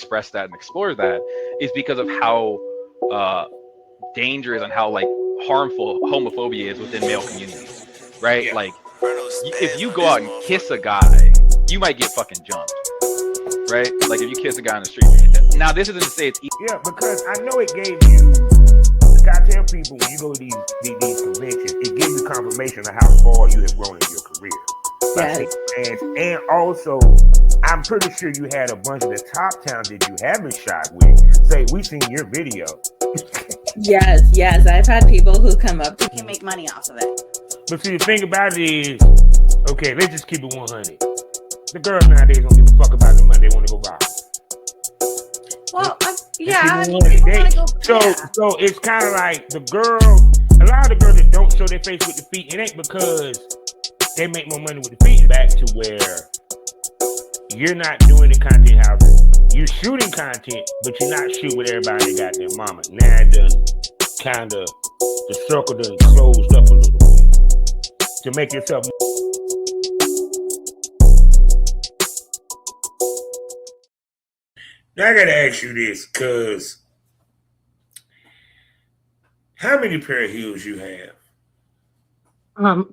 express that and explore that is because of how dangerous and how like harmful homophobia is within male communities, right? Yeah. Like Colonel if stands you on go this out and kiss a motherfucker. guy, you might get fucking jumped, right? Like if you kiss a guy on the street. Now this isn't to say it's Yeah, because I know it gave you. I tell people when you go to these conventions, it gives you confirmation of how far you have grown in your career. By seeing fans, and also, I'm pretty sure you had a bunch of the top talent that you haven't shot with say, "We seen your video." Yes, I've had people who come up to can make money off of it. But see, the thing about it is, okay, let's just keep it 100. The girls nowadays don't give a fuck about the money; they want to go viral. Well, Yeah, I mean, people want to go. So it's kind of like the girl. A lot of the girls that don't show their face with the feet, it ain't because they make more money with the feet. Back to where you're not doing the content houses. You're shooting content, but you're not shooting with everybody that got their mama. Now it done kind of the circle done closed up a little bit to make yourself. Now I gotta ask you this, cause how many pair of heels you have?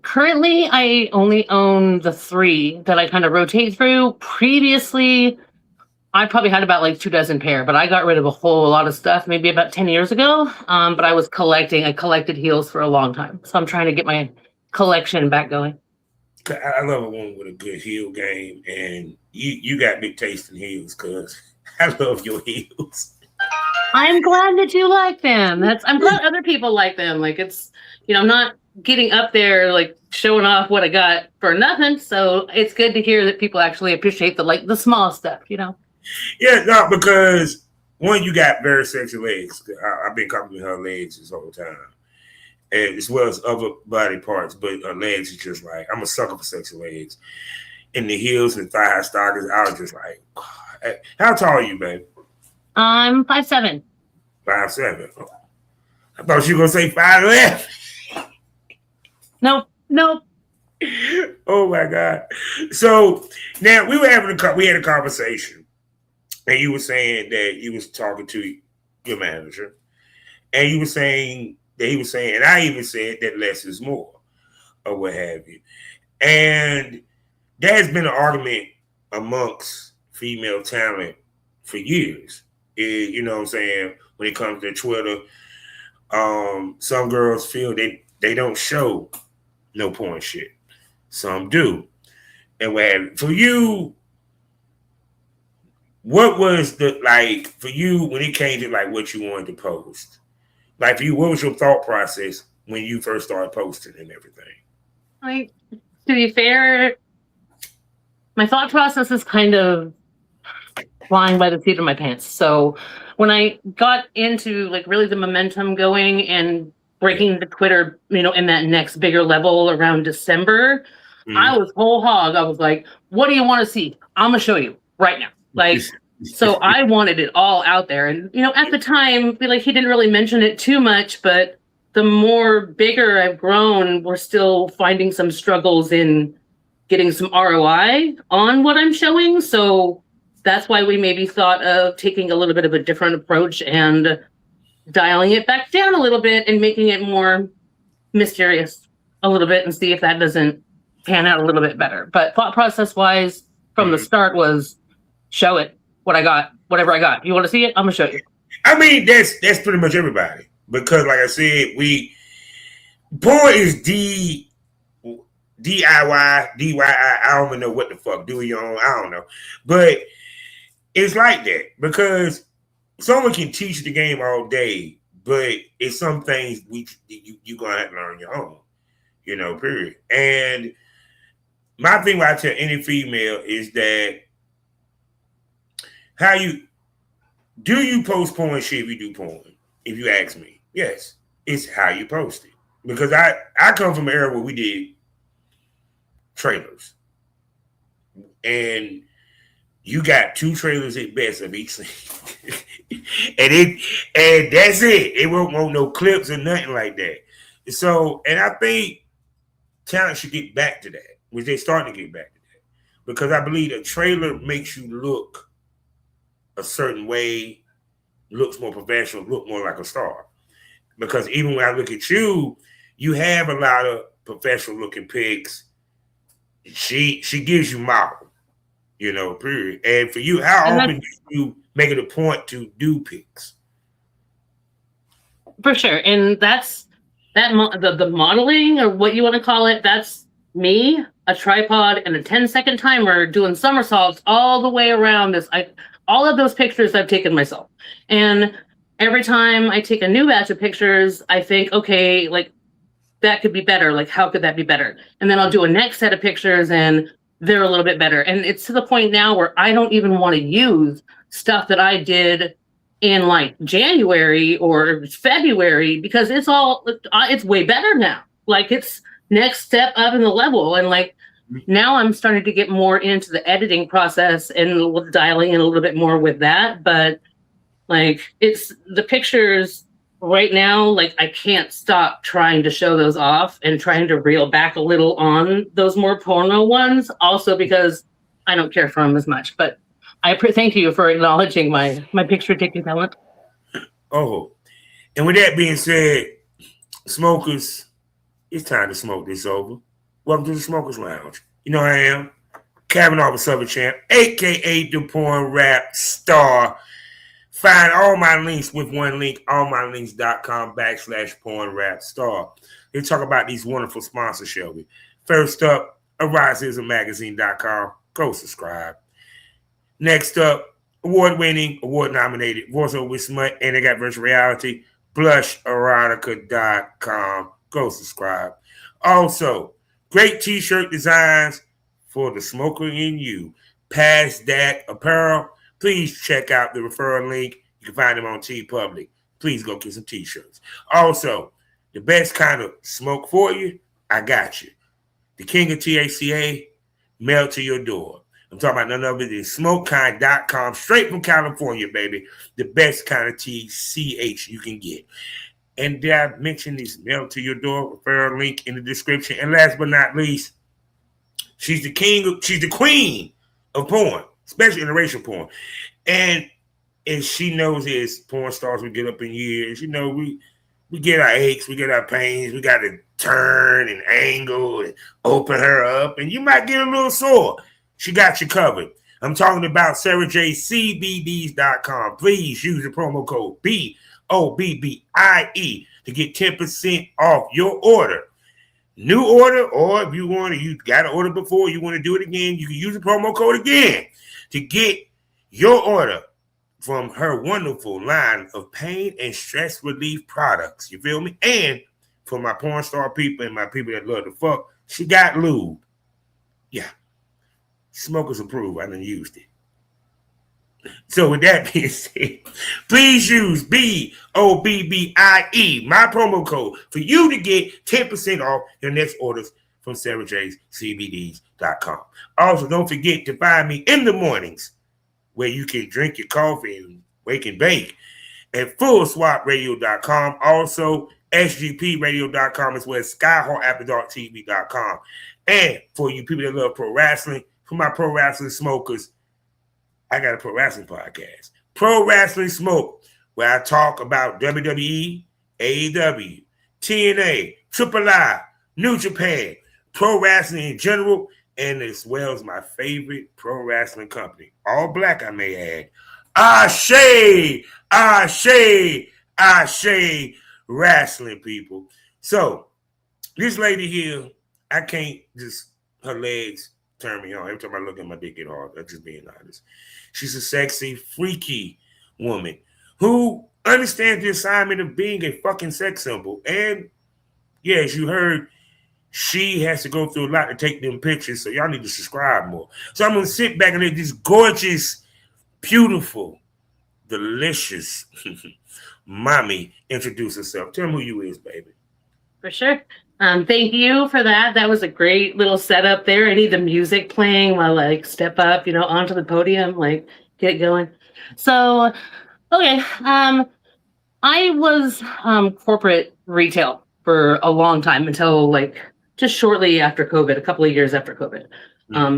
Currently, I only own the 3 that I kind of rotate through. Previously, I probably had about like 24 pair, but I got rid of a whole lot of stuff maybe about 10 years ago. But I was collecting. I collected heels for a long time, so I'm trying to get my collection back going. I love a woman with a good heel game, and you got big taste in heels, cause I love your heels. I'm glad that you like them. I'm glad other people like them. Like it's, I'm not getting up there like showing off what I got for nothing. So it's good to hear that people actually appreciate the small stuff, Yeah, no, because one, you got very sexy legs. I've been complimenting her legs this whole time, and as well as other body parts. But her legs is just like, I'm a sucker for sexy legs. And the heels and thigh high stockings, I was just like, hey, how tall are you, babe? I'm 5'7". 5'7". Oh, I thought you were gonna say 5'11". Nope. Oh my God! So now we had a conversation, and you were saying that you was talking to your manager, and you were saying that he was saying, and I even said that less is more, or what have you. And there's been an argument amongst female talent for years. You know what I'm saying? When it comes to Twitter, some girls feel they don't show no porn shit. Some do. And for you, what was for you when it came to like what you wanted to post? Like for you, what was your thought process when you first started posting and everything? Like, to be fair, my thought process is kind of flying by the seat of my pants. So when I got into like really the momentum going and breaking the Twitter, in that next bigger level around December, I was whole hog. I was like, what do you want to see? I'm going to show you right now. Like, so I wanted it all out there. And, at the time, he didn't really mention it too much, but the more bigger I've grown, we're still finding some struggles in getting some ROI on what I'm showing. So that's why we maybe thought of taking a little bit of a different approach and dialing it back down a little bit and making it more mysterious a little bit and see if that doesn't pan out a little bit better. But thought process wise from the start was show it what I got, whatever I got. You want to see it? I'm gonna show you. I mean, that's pretty much everybody, because like I said, porn is DIY, DIY. I don't even know what the fuck. Do your own. I don't know, but it's like that because someone can teach the game all day, but it's some things you gonna have to learn your own. Period. And my thing when I tell any female is that do you post porn shit if you do porn? If you ask me, yes, it's how you post it. Because I come from an era where we did trailers. And you got 2 trailers at best of each thing. and that's it. It won't want no clips or nothing like that. So, and I think talent should get back to that, which they're starting to get back to that. Because I believe a trailer makes you look a certain way, looks more professional, look more like a star. Because even when I look at you, you have a lot of professional looking pics. She gives you model, period. And for you, how often do you make it a point to do pics? For sure. And that's the modeling, or what you want to call it. That's me, a tripod, and a 10-second timer doing somersaults all the way around this. All of those pictures I've taken myself. And every time I take a new batch of pictures, I think, okay, like that could be better. Like, how could that be better? And then I'll do a next set of pictures and they're a little bit better. And it's to the point now where I don't even want to use stuff that I did in like January or February, because it's way better now. Like, it's next step up in the level. And like, now I'm starting to get more into the editing process and dialing in a little bit more with that. But like, it's the pictures right now, like I can't stop trying to show those off and trying to reel back a little on those more porno ones, also because I don't care for them as much. But I thank you for acknowledging my picture taking talent. Oh, and with that being said, smokers, it's time to smoke this over. Welcome to the Smokers Lounge. You know who I am, Kavanaugh the Southern Champ, aka the Porn Rap Star. Find all my links with one link, allmylinks.com/porn rap star. They talk about these wonderful sponsors, Shelby. First up, ariseismagazine.com. Go subscribe. Next up, award-winning, award-nominated voiceover with smut, and they got virtual reality, blusherotica.com. Go subscribe. Also, great t-shirt designs for the smoker in you. Past that apparel. Please check out the referral link. You can find them on TeePublic. Please go get some t-shirts. Also, the best kind of smoke for you, I got you. The king of THCA, mailed to your door. I'm talking about none other than smokekind.com, straight from California, baby. The best kind of TCH you can get. And did I mention this mail to your door referral link in the description? And last but not least, she's the queen of porn, especially interracial porn. And she knows as porn stars, we get up in years. We get our aches, we get our pains. We got to turn and angle and open her up. And you might get a little sore. She got you covered. I'm talking about SarahJCBDs.com. Please use the promo code BOBBIE to get 10% off your order. New order, or if you got an order before, you want to do it again, you can use the promo code again to get your order from her wonderful line of pain and stress relief products. You feel me? And for my porn star people and my people that love to fuck, she got lube. Yeah. Smokers approve. I done used it. So with that being said, please use BOBBIE, my promo code, for you to get 10% off your next orders from SarahJCBDs.com. Also, don't forget to find me in the mornings where you can drink your coffee and wake and bake at FullSwapRadio.com. Also, SGPRadio.com, as well as SkyHawkAfterDarkTV.com. And for you people that love pro wrestling, for my pro wrestling smokers, I got a pro wrestling podcast, Pro Wrestling Smoke, where I talk about WWE, AEW, TNA, Triple I, New Japan, pro wrestling in general, and as well as my favorite pro wrestling company, all black, I may add, Ashe Wrestling, people. So this lady here, I can't just, her legs turn me on. Every time I look at my dick, get hard. I'm just being honest. She's a sexy, freaky woman who understands the assignment of being a fucking sex symbol. And yeah, as you heard, she has to go through a lot to take them pictures. So y'all need to subscribe more. So I'm going to sit back and let this gorgeous, beautiful, delicious mommy introduce herself. Tell me who you is, baby. For sure. Thank you for that. That was a great little setup there. I need the music playing while I step up, onto the podium, get going. So, okay. I was corporate retail for a long time until just shortly after COVID, a couple of years after COVID.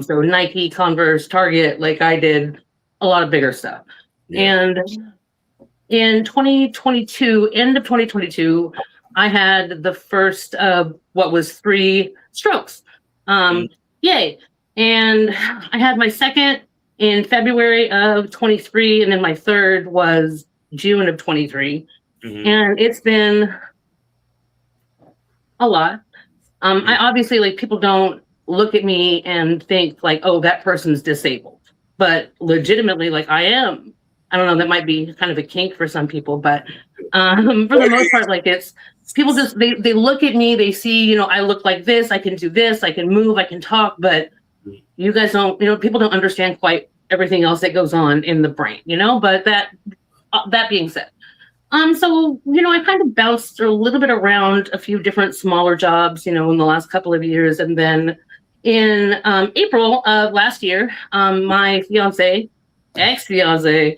So Nike, Converse, Target, I did a lot of bigger stuff. And in 2022, end of 2022, I had the first of what was 3 strokes. Yay. And I had my second in February of 23, and then my third was June of 23. And it's been a lot. I obviously, like, people don't look at me and think like, oh, that person's disabled. But legitimately, like, I am. I don't know, that might be kind of a kink for some people, but for the most part, like, it's people just they look at me, they see, you know, I look like this, I can do this, I can move, I can talk, but you guys don't, you know, people don't understand quite everything else that goes on in the brain, you know. But that being said, so, you know, I kind of bounced a little bit around a few different smaller jobs, you know, in the last couple of years, and then in April of last year, my ex-fiance,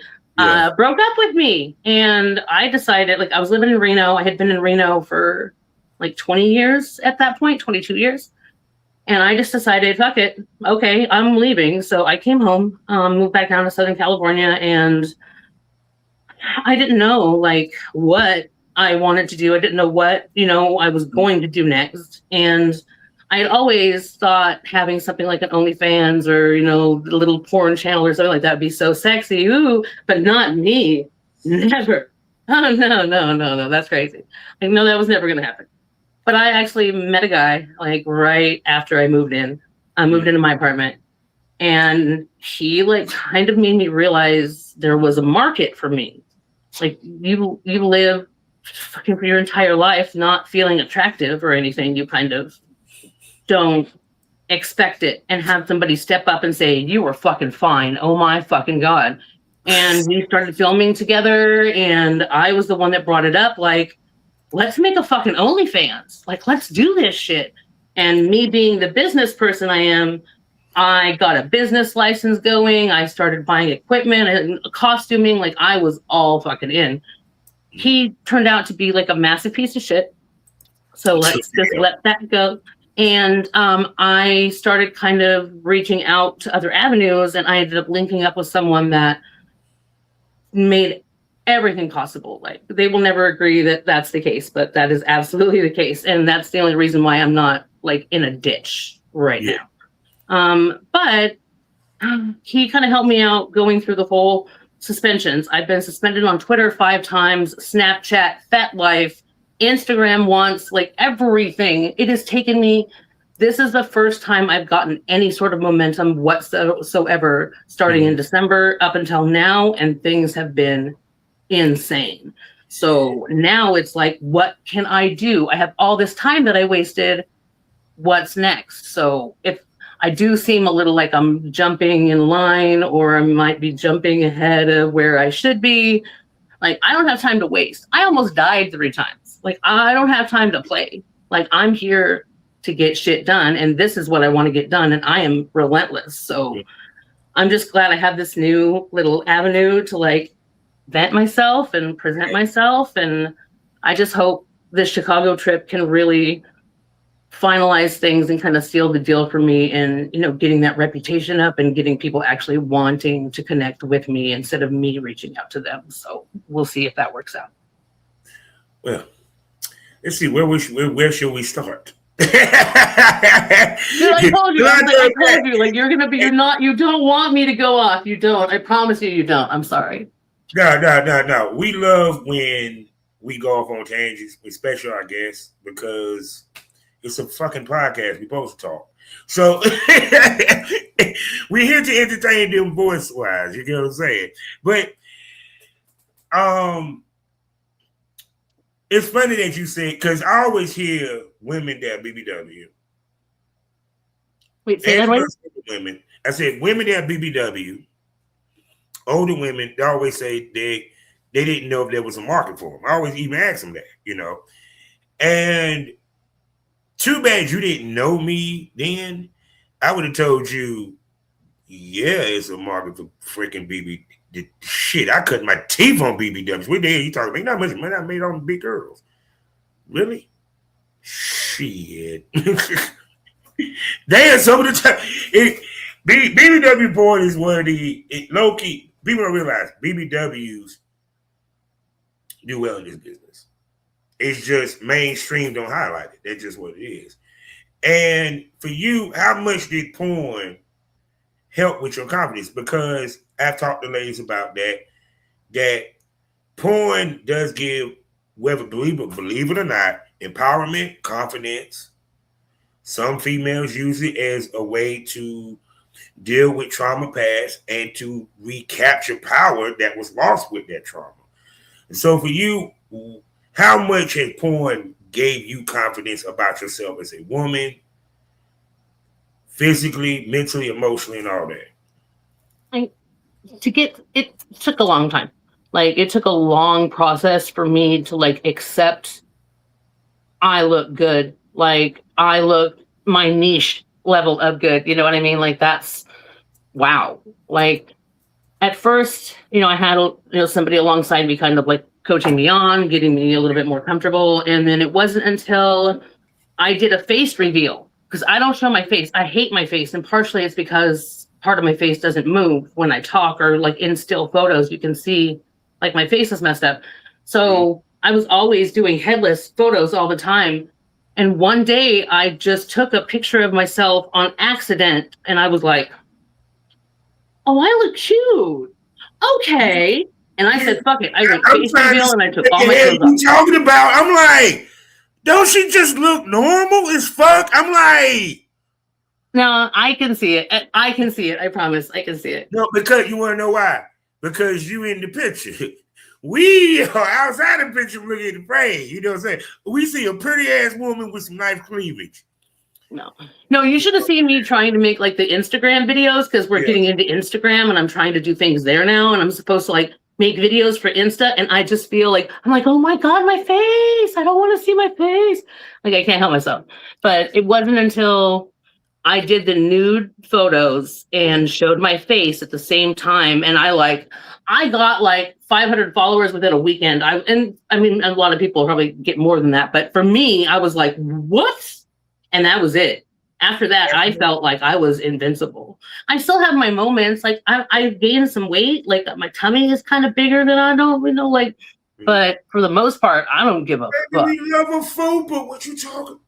broke up with me, and I decided, like, I was living in Reno. I had been in Reno for like 20 years at that point, 22 years. And I just decided, fuck it. Okay, I'm leaving. So I came home, moved back down to Southern California, and I didn't know, like, what I wanted to do. I didn't know what, you know, I was going to do next. And I had always thought having something like an OnlyFans or, you know, a little porn channel or something like that would be so sexy. Ooh, but not me. Never. Oh, no. That's crazy. I know that was never going to happen. But I actually met a guy, like, right after I moved in. I moved into my apartment. And he, like, kind of made me realize there was a market for me. Like, you live fucking for your entire life not feeling attractive or anything. You kind of don't expect it and have somebody step up and say, you were fucking fine. Oh my fucking God. And we started filming together, and I was the one that brought it up, like, let's make a fucking OnlyFans. Like, let's do this shit. And me being the business person I am, I got a business license going. I started buying equipment and costuming. Like, I was all fucking in. He turned out to be like a massive piece of shit. So let's just let that go. And I started kind of reaching out to other avenues, and I ended up linking up with someone that made everything possible. Like, they will never agree that that's the case, but that is absolutely the case. And that's the only reason why I'm not, like, in a ditch right now. But he kind of helped me out going through the whole suspensions. I've been suspended on Twitter 5 times, Snapchat, FetLife, Instagram once, like, everything. It has taken me, this is the first time I've gotten any sort of momentum whatsoever starting in December up until now, and things have been insane. So now it's like, what can I do? I have all this time that I wasted. What's next? So if I do seem a little like I'm jumping in line, or I might be jumping ahead of where I should be, like, I don't have time to waste. I almost died 3 times. Like, I don't have time to play. Like, I'm here to get shit done, and this is what I want to get done, and I am relentless. So I'm just glad I have this new little avenue to, like, vent myself and present myself. And I just hope this Chicago trip can really finalize things and kind of seal the deal for me, and, you know, getting that reputation up and getting people actually wanting to connect with me instead of me reaching out to them. So we'll see if that works out. Well, let's see, where should we start? Dude, I told you, like, you don't want me to go off. You don't. I promise you don't. I'm sorry. No. We love when we go off on tangents, especially our guests, because it's a fucking podcast. We both talk. So we're here to entertain them voice-wise. You get what I'm saying? But it's funny that you said, because I always hear women that BBW. Wait, say that again? Women. I said women that BBW, older women, they always say they didn't know if there was a market for them. I always even ask them that, you know. And too bad you didn't know me then. I would have told you, yeah, it's a market for freaking BB. Shit, I cut my teeth on BBWs. What the hell you talking about? Not much money I made on big girls. Really? Shit. They had some of the time. BBW porn is one of the low key. people don't realize BBWs do well in this business. It's just mainstream don't highlight it. That's just what it is. And for you, how much did porn help with your confidence? Because I've talked to ladies about that porn does give, whether believe it or not, empowerment, confidence. Some females use it as a way to deal with trauma past and to recapture power that was lost with that trauma. And so for you, how much has porn gave you confidence about yourself as a woman, physically, mentally, emotionally, and all that? It took a long time. Like, it took a long process for me to like accept I look good. Like, I look my niche level of good. You know what I mean? Like, that's wow. Like, at first, I had somebody alongside me kind of like coaching me on, getting me a little bit more comfortable. And then it wasn't until I did a face reveal, because I don't show my face. I hate my face. And partially it's because part of my face doesn't move when I talk, or like in still photos, you can see like my face is messed up. So I was always doing headless photos all the time. And one day I just took a picture of myself on accident, and I was like, oh, I look cute. Okay. And I said, fuck it. I went face reveal and I took all my clothes off. You talking about? I'm like, don't she just look normal as fuck? I'm like, no, I can see it. I can see it. I promise. I can see it. No, because you want to know why? Because you in the picture. We are outside the picture looking at the frame. You know what I'm saying? We see a pretty ass woman with some nice cleavage. No, you should have seen me trying to make like the Instagram videos, because we're getting into Instagram and I'm trying to do things there now. And I'm supposed to like make videos for Insta. And I just feel like, I'm like, oh my God, my face. I don't want to see my face. Like, I can't help myself. But it wasn't until I did the nude photos and showed my face at the same time. And I got like 500 followers within a weekend. I mean, a lot of people probably get more than that. But for me, I was like, what? And that was it. After that, I felt like I was invincible. I still have my moments. Like, I gained some weight. Like, my tummy is kind of bigger than I know, like, but for the most part, I don't give a fuck. We love a fupa. What you talking?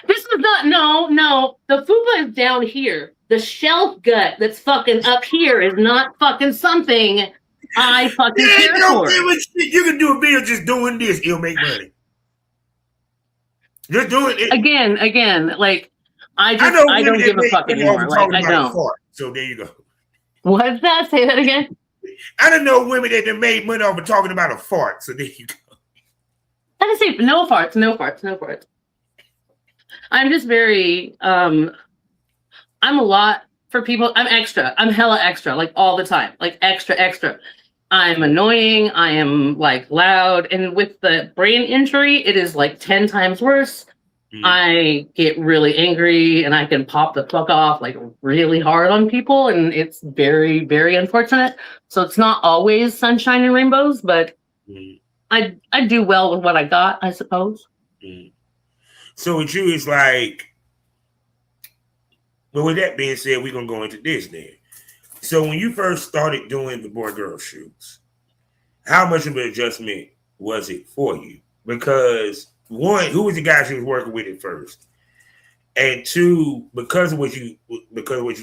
This is not, no. The fupa is down here. The shelf gut that's fucking up here is not fucking something I fucking care for. You can do a video just doing this. It'll make money. Just doing it. Again, like, I don't give a fuck anymore. Like, I don't. So there you go. What's that? Say that again. I don't know women that made money off of talking about a fart. So there you go. I didn't say no farts. I'm just very, I'm a lot for people. I'm extra. I'm hella extra, like all the time, like extra. I'm annoying. I am like loud. And with the brain injury, it is like 10 times worse. I get really angry and I can pop the fuck off like really hard on people. And it's very, very unfortunate. So it's not always sunshine and rainbows, but I do well with what I got, I suppose. So with you, it's like, but with that being said, we're going to go into this then. So when you first started doing the boy-girl shoots, how much of an adjustment was it for you? Because one, who was the guy she was working with at first? And two, because of what you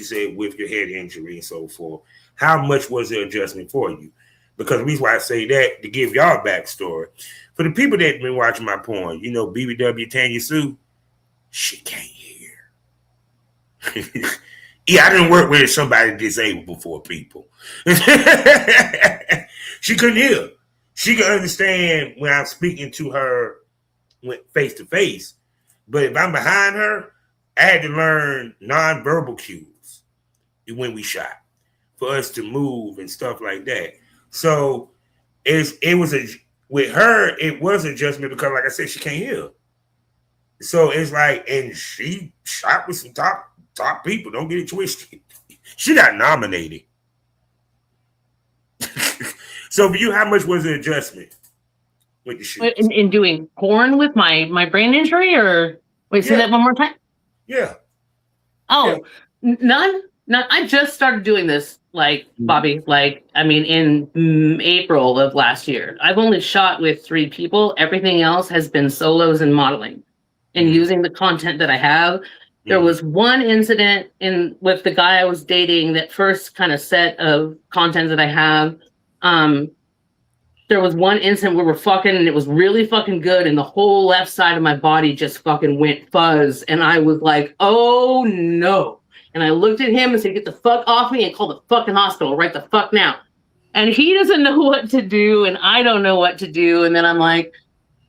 said with your head injury and so forth, how much was the adjustment for you? Because the reason why I say that, to give y'all a backstory, for the people that have been watching my porn, BBW Tanya Sue, she can't hear. Yeah, I didn't work with somebody disabled before, people. She couldn't hear. She could understand when I'm speaking to her face to face. But if I'm behind her, I had to learn nonverbal cues when we shot for us to move and stuff like that. So with her, it was adjustment because, like I said, she can't hear. So it's like, and she shot with some top people. Don't get it twisted. She got nominated. So for you, how much was the adjustment with the shoot? In doing porn with my brain injury, or wait, say that one more time? Yeah. Oh, none. Now, I just started doing this, like, Bobby, like, I mean, in April of last year. I've only shot with 3 people. Everything else has been solos and modeling and using the content that I have. There was one incident with the guy I was dating, that first kind of set of content that I have. There was one incident where we're fucking and it was really fucking good, and the whole left side of my body just fucking went fuzz. And I was like, oh no. And I looked at him and said, get the fuck off me and call the fucking hospital right the fuck now. And he doesn't know what to do, and I don't know what to do. And then I'm like,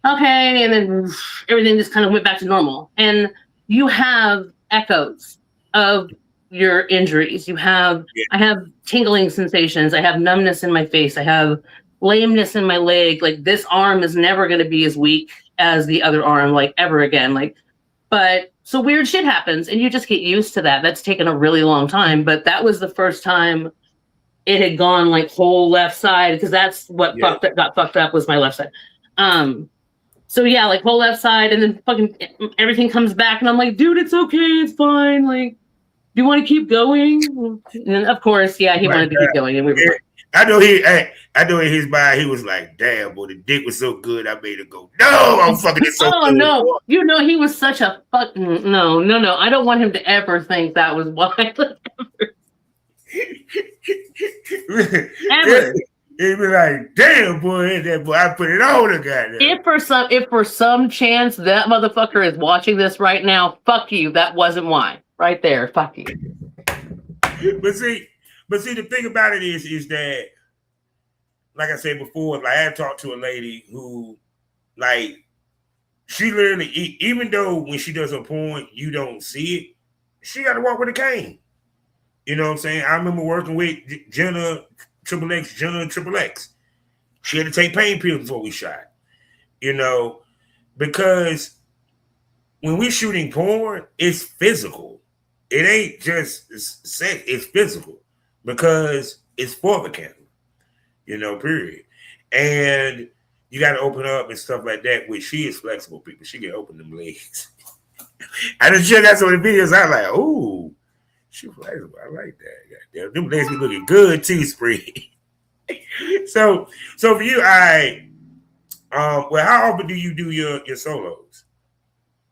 okay. And then everything just kind of went back to normal. And you have echoes of your injuries. I have tingling sensations. I have numbness in my face. I have lameness in my leg. Like, this arm is never going to be as weak as the other arm, like, ever again. Like, but so weird shit happens, and you just get used to that. That's taken a really long time, but that was the first time it had gone like whole left side, because that's what got fucked up was my left side. So yeah, like whole left side, and then fucking everything comes back, and I'm like, dude, it's okay, it's fine. Like, do you want to keep going? And of course, yeah, he wanted to keep going, and we were. I know in his mind he was like, damn, boy, the dick was so good, I made it go, no, I'm fucking it so good. No, you know, he was such a fucking, no. I don't want him to ever think that was why. Ever. He'd be like, damn, boy, that boy, I put it on the goddamn. If for some chance that motherfucker is watching this right now, fuck you. That wasn't why. Right there, fuck you. But see, the thing about it is that, like I said before, like I had talked to a lady who, like, she literally, even though when she does a porn, you don't see it, she got to walk with a cane. You know what I'm saying? I remember working with Jenna Triple X. She had to take pain pills before we shot. You know, because when we shooting porn, it's physical. It ain't just sex, it's physical. Because it's for the camera, you know, period. And you got to open up and stuff like that, which she is flexible, people. She can open them legs. I just checked out some of the videos. I was like, oh, she flexible. I like that. Goddamn, them legs be looking good too, Spree. So for you, well, how often do you do your solos?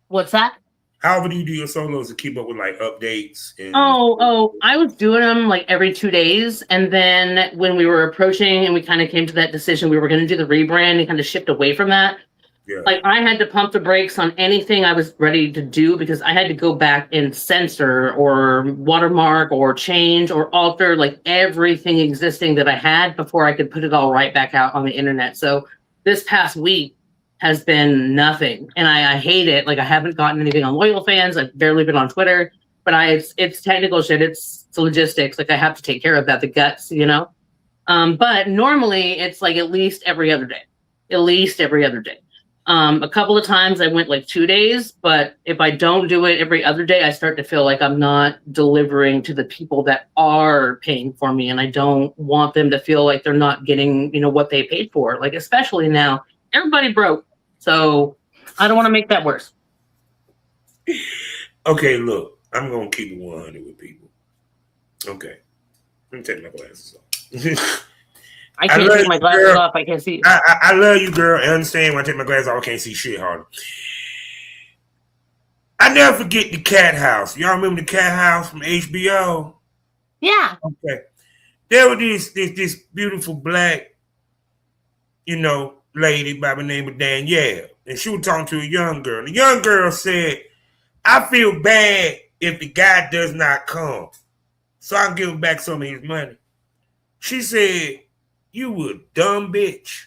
What's that? How often do you do your solos to keep up with like updates? I was doing them like every 2 days. And then when we were approaching and we kind of came to that decision, we were going to do the rebrand and kind of shift away from that. Yeah. Like, I had to pump the brakes on anything I was ready to do, because I had to go back and censor or watermark or change or alter like everything existing that I had before I could put it all right back out on the internet. So this past week has been nothing, and I hate it. Like, I haven't gotten anything on Loyal Fans. I've barely been on Twitter, but it's technical shit. It's logistics. Like, I have to take care of that, the guts, you know. But normally it's like at least every other day. A couple of times I went like 2 days, but if I don't do it every other day, I start to feel like I'm not delivering to the people that are paying for me, and I don't want them to feel like they're not getting, you know, what they paid for. Like, especially now, everybody broke. So I don't want to make that worse. Okay, look, I'm going to keep it 100 with people. Okay. Let me take my glasses off. I can't take my glasses off. I can't see. I love you, girl. I understand when I take my glasses off, I can't see shit harder. I never forget the Cat House. Y'all remember the Cat House from HBO? Yeah. Okay. There was this beautiful black, you know, lady by the name of Danielle, and she was talking to a young girl. The young girl said, I feel bad if the guy does not come, so I can give him back some of his money. She said, you a dumb bitch.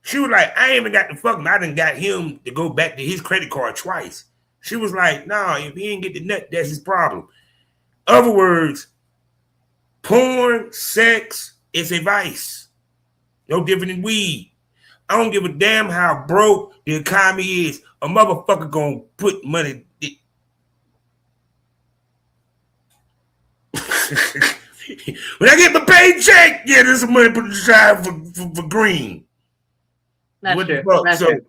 She was like, I ain't even got to fuck him. I done got him to go back to his credit card twice. She was like, nah, if he ain't get the nut, that's his problem. Other words, porn, sex is a vice. No different than weed. I don't give a damn how broke the economy is. A motherfucker gonna put money. When I get my paycheck, yeah, there's some money put aside for green. That's true.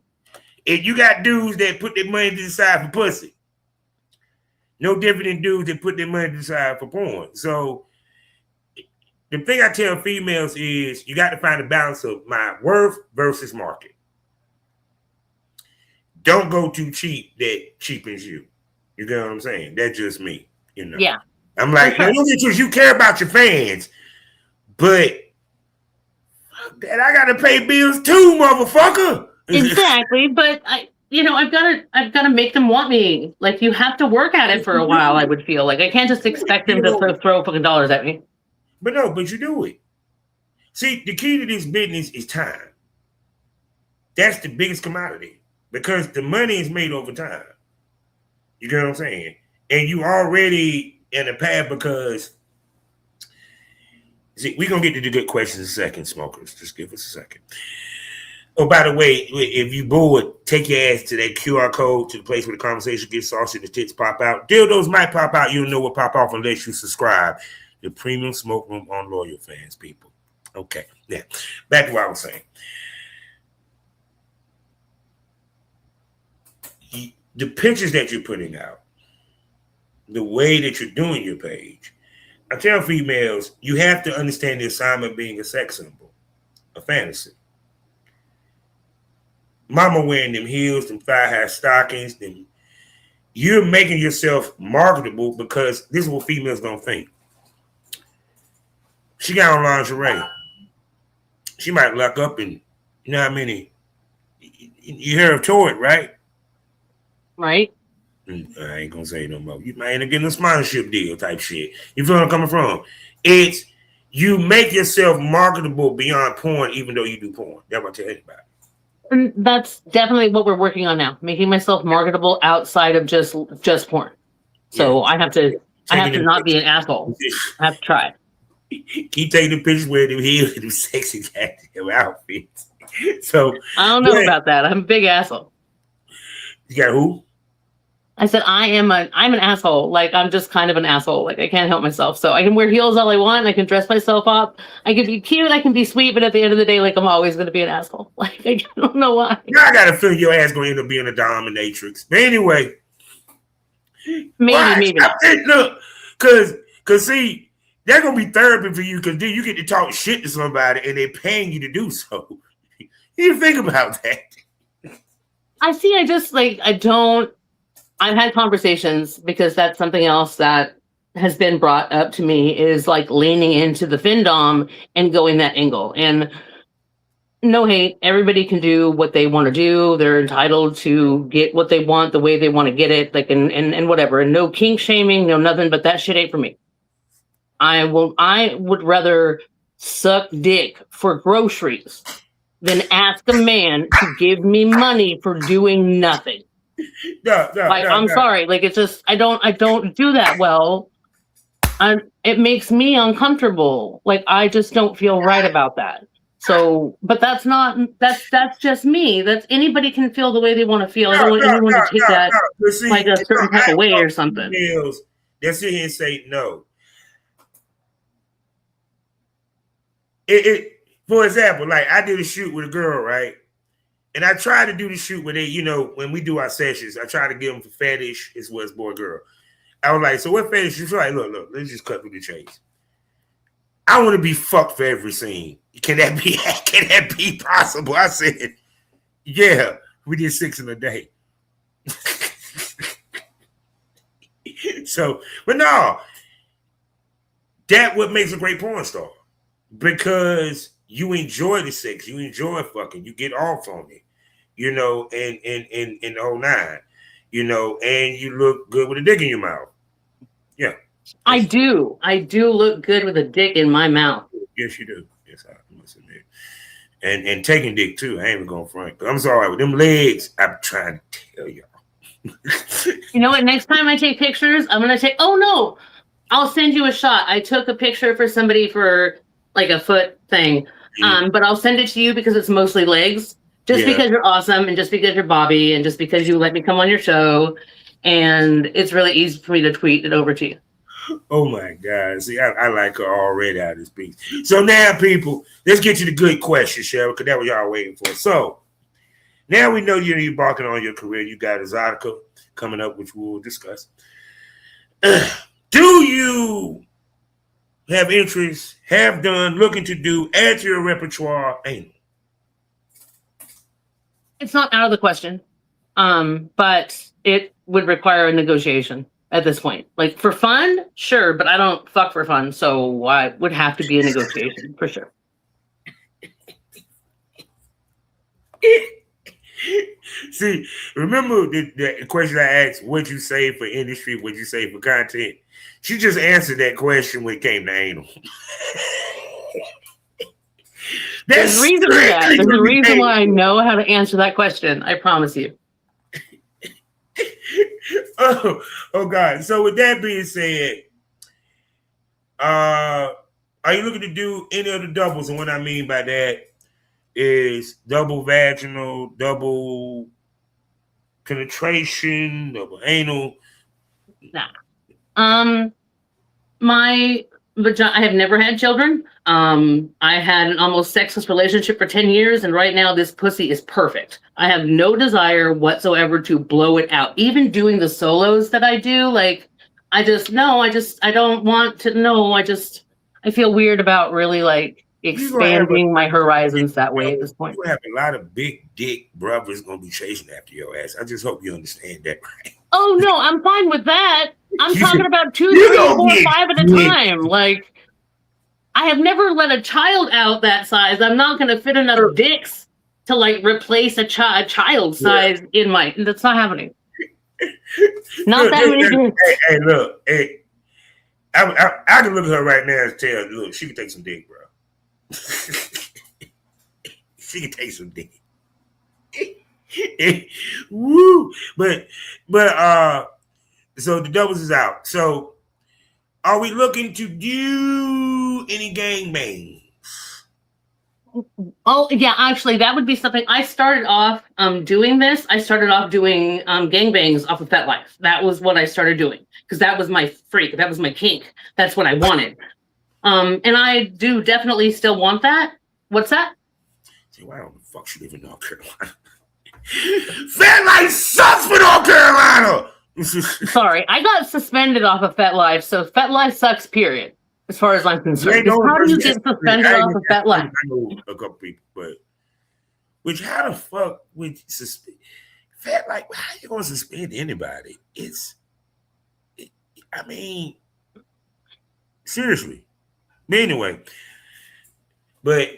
If you got dudes that put their money to the side for pussy, No different than dudes that put their money aside for porn. So the thing I tell females is you got to find a balance of my worth versus market. Don't go too cheap that cheapens you. You get what I'm saying? That's just me. Yeah. I'm like, sure. now don't get you care about your fans, but fuck that, I gotta pay bills too, motherfucker. Exactly, but I've got to make them want me. Like, you have to work at it for a while. I would feel like I can't just expect them to throw fucking dollars at me. But you do it. See, the key to this business is time. That's the biggest commodity because the money is made over time. You get what I'm saying? And you already in a path because see, we're gonna get to the good questions in a second, smokers. Just give us a second. Oh, by the way, if you bored, take your ass to that QR code to the place where the conversation gets saucy, the tits pop out. Dildos might pop out. You don't know what pop off unless you subscribe. The Premium Smoke Room on Loyal Fans, people. Okay, now back to what I was saying. The pictures that you're putting out, the way that you're doing your page, I tell females, you have to understand the assignment being a sex symbol, a fantasy. Mama wearing them heels, them thigh-high stockings, them. You're making yourself marketable because this is what females don't think. She got on lingerie. She might lock up and, you know how many, you hear of Torrid, right? Right. I ain't gonna say no more. You might end up getting a sponsorship deal type shit. You feel where I'm coming from? It's you make yourself marketable beyond porn, even though you do porn. That's what I tell anybody. And that's definitely what we're working on now, making myself marketable outside of just porn. So yeah. I have to not be an asshole. I have to try. Keep taking the pictures where them heels and them sexy goddamn outfits. So I don't know about that. I'm a big asshole. You got who? I said I'm an asshole. Like, I'm just kind of an asshole. Like, I can't help myself. So I can wear heels all I want. I can dress myself up. I can be cute. I can be sweet. But at the end of the day, like, I'm always going to be an asshole. Like, I don't know why. Now I got to feel your ass going to end up being a dominatrix. But anyway. Maybe not. Look, because see, they're going to be therapy for you because then you get to talk shit to somebody and they're paying you to do so. You think about that. I've had conversations because that's something else that has been brought up to me is like leaning into the findom and going that angle. And no hate, everybody can do what they want to do. They're entitled to get what they want the way they want to get it, like and whatever. And no kink shaming, no nothing, but that shit ain't for me. I would rather suck dick for groceries than ask a man to give me money for doing nothing. I'm sorry. Like, it's just I don't do that well. It makes me uncomfortable. Like, I just don't feel right about that. So, but that's just me. That's anybody can feel the way they want to feel. I don't want anyone to take that like a certain type of way or something. They sit here and say no. For example, like I did a shoot with a girl, right? And I try to do the shoot with it, when we do our sessions, I try to give them for fetish as well as boy girl. I was like, so what fetish? She's like, look, let's just cut through the chase. I want to be fucked for every scene. Can that be possible? I said, yeah, we did 6 in a day. So, but no, that's what makes a great porn star. Because you enjoy the sex, you enjoy fucking, you get off on it, and the whole nine, and you look good with a dick in your mouth. Yeah. I do look good with a dick in my mouth. Yes, you do. Yes, I must admit. And taking dick too. I ain't even going front. I'm sorry, with them legs, I'm trying to tell y'all. You know what? Next time I take pictures, I'm gonna take. Oh no, I'll send you a shot. I took a picture for somebody for like a foot thing. But I'll send it to you because it's mostly legs. Just because you're awesome and just because you're Bobby and just because you let me come on your show. And it's really easy for me to tweet it over to you. Oh my God. See, I like her already out of this piece. So now, people, let's get to the good question, Cheryl, because that's what y'all waiting for. So now we know you're embarking on your career. You got Exxxotica coming up, which we'll discuss. Do you have interest, have done, looking to do, add to your repertoire? Anal. It's not out of the question, but it would require a negotiation at this point. Like for fun, sure, but I don't fuck for fun, so I would have to be a negotiation for sure. See, remember the question I asked, what'd you say for industry, what'd you say for content? She just answered that question when it came to anal. There's a reason for that. There's a reason why I know how to answer that question. I promise you. Oh God. So with that being said, are you looking to do any of the doubles? And what I mean by that is double vaginal, double penetration, double anal. Nah. My vagina, I have never had children. I had an almost sexless relationship for 10 years, and right now this pussy is perfect. I have no desire whatsoever to blow it out. Even doing the solos that I do, like, I don't want to know. I feel weird about really, like, expanding my horizons that way at this point. You have a lot of big dick brothers going to be chasing after your ass. I just hope you understand that, right? Oh, no, I'm fine with that. I'm talking about 2, 3, 4, 5 at a time. Like, I have never let a child out that size. I'm not going to fit enough dicks to like replace a child size in my. That's not happening. Not that many dicks. Hey, look, hey, I can look at her right now and tell, look, she can take some dick, bro. She can take some dick. Woo! But so the doubles is out. So are we looking to do any gangbangs? Oh yeah, actually that would be something. I started off doing this. I started off doing gangbangs off of FetLife. That was what I started doing because that was my freak. That was my kink. That's what I wanted. And I do definitely still want that. What's that? See, why don't the fuck she live in North Carolina? FetLife sucks for North Carolina. Sorry, I got suspended off of FetLife, so FetLife sucks, period, as far as I'm concerned. How do you get suspended off of FetLife? I know a couple people, but which how the fuck would you suspend FetLife? How you gonna suspend anybody? I mean, seriously. But anyway, but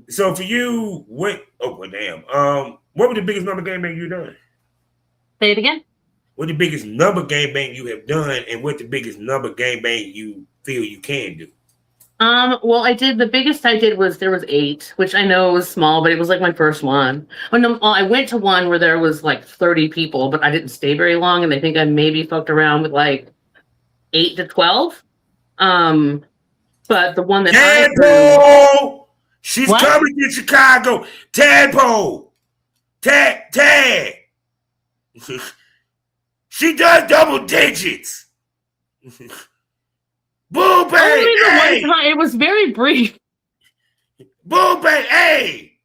so for you, what? Oh, well, damn. What was the biggest number gangbang you done? Say it again. What the biggest number gangbang you have done, and what the biggest number gangbang you feel you can do? Well, the biggest I did was there was 8, which I know was small, but it was like my first one. Oh, no, I went to one where there was like 30 people, but I didn't stay very long, and I think I maybe fucked around with like 8 to 12. But the one that Tadpole! She's coming to Chicago. Tadpole! Tad! She does double digits. Boo bang! Hey! One time, it was very brief. Boo bang! Hey!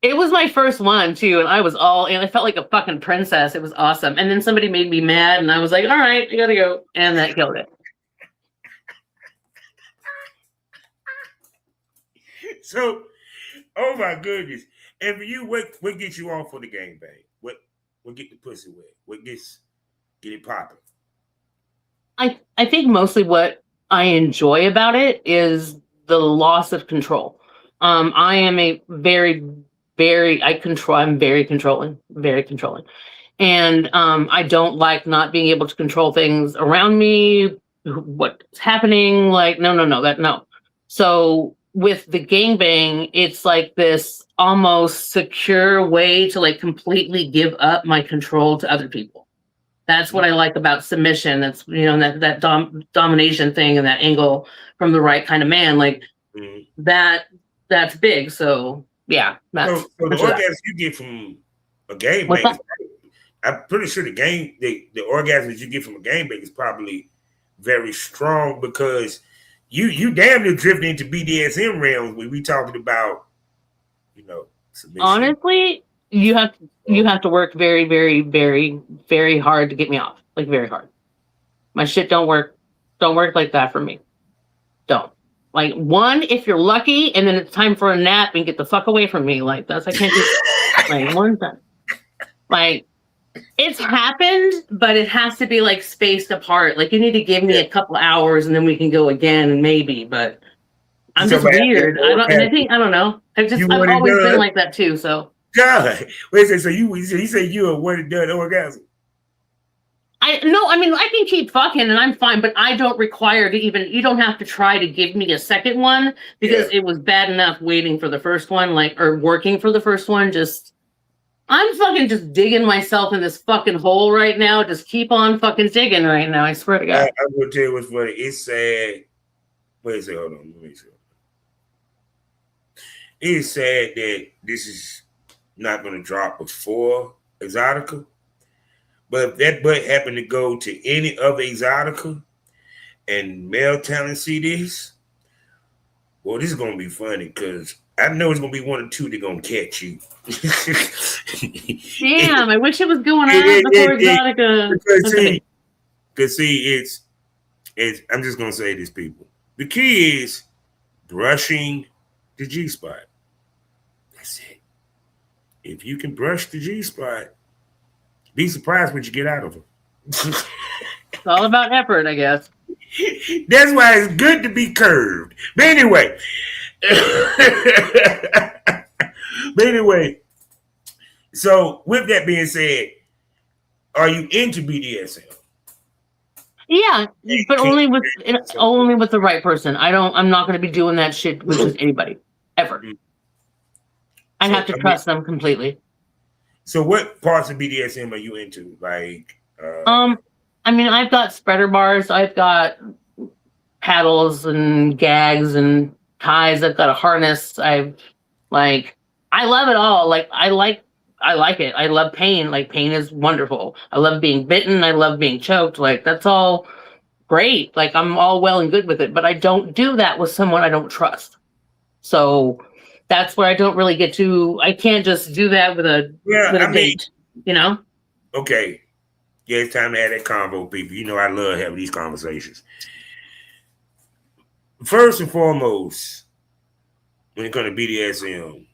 It was my first one too, and I was all in. I felt like a fucking princess. It was awesome. And then somebody made me mad, and I was like, "All right, I gotta go," and that killed it. So, oh my goodness! And for you, what gets you off for the gangbang? What get the pussy wet? What get it popping? I think mostly what I enjoy about it is the loss of control. I am a I'm very controlling, and I don't like not being able to control things around me. What's happening? Like no. So with the gangbang, it's like this almost secure way to like completely give up my control to other people. That's what I like about submission. That's that domination thing and that angle from the right kind of man. Like that's big. So yeah, that's so the orgasms you get from a gangbang. I'm pretty sure the orgasms you get from a gangbang is probably very strong because you damn near drifting into BDSM realms when we talking about submission. Honestly, you have to work very, very, very, very hard to get me off. Like very hard. My shit don't work like that for me. Don't. Like one, if you're lucky, and then it's time for a nap and get the fuck away from me. Like that's I can't do. Like one time. Like it's happened, but it has to be like spaced apart. Like you need to give me a couple hours and then we can go again and maybe, but I'm just weird. I don't know. I've always been like that too. So God. Wait, so you say you a one and done orgasm? I mean I can keep fucking and I'm fine, but I don't require to even you don't have to try to give me a second one because it was bad enough waiting for the first one, like or working for the first one, just I'm fucking just digging myself in this fucking hole right now. Just keep on fucking digging right now. I swear to God. I'm gonna tell you what's funny. It's sad. Wait a second, hold on. Let me see. It's sad that this is not gonna drop before Exxxotica. But if that butt happened to go to any other Exxxotica and male talent see this, well, this is gonna be funny because I know it's gonna be one or two that gonna catch you. Damn, I wish it was going on before Exxxotica. Because it's I'm just gonna say this, people. The key is brushing the G spot. That's it. If you can brush the G spot, be surprised what you get out of them. It's all about effort, I guess. That's why it's good to be curved. But anyway. So with that being said, are you into BDSM? Yeah, but only with the right person. I'm not going to be doing that shit with just anybody ever. I have to trust them completely. So what parts of BDSM are you into? Like, I mean, I've got spreader bars, I've got paddles and gags and ties. I've got a harness. I love it all. Like I like it. I love pain. Like pain is wonderful. I love being bitten. I love being choked. Like that's all great. Like I'm all well and good with it, but I don't do that with someone I don't trust. So that's where I don't really get to. I can't just do that with a date. You know? Okay. Yeah, it's time to have that convo, people. You know I love having these conversations. First and foremost, when it comes to BDSM,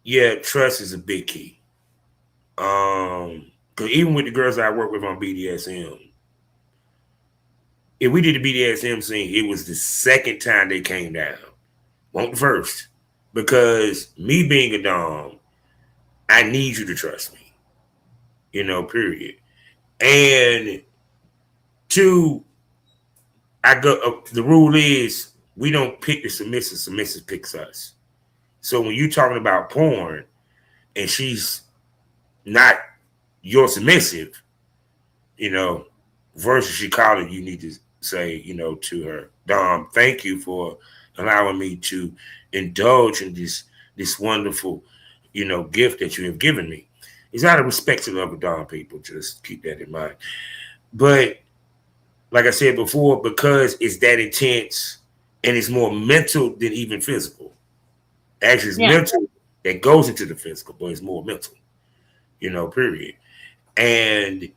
yeah, trust is a big key. Because even with the girls I work with on BDSM, if we did the BDSM scene, it was the second time they came down. Won't the first. Because me being a dom, I need you to trust me. You know, period. And two, the rule is we don't pick the submissive picks us. So when you're talking about porn and she's not your submissive, you know, versus she calling, you need to say, you know, to her, Dom, thank you for allowing me to indulge in this wonderful, you know, gift that you have given me. It's out of respect to the other Dom people. Just keep that in mind. But like I said before, because it's that intense and it's more mental than even physical. Actually, it's mental that goes into the physical, but it's more mental, you know, period. And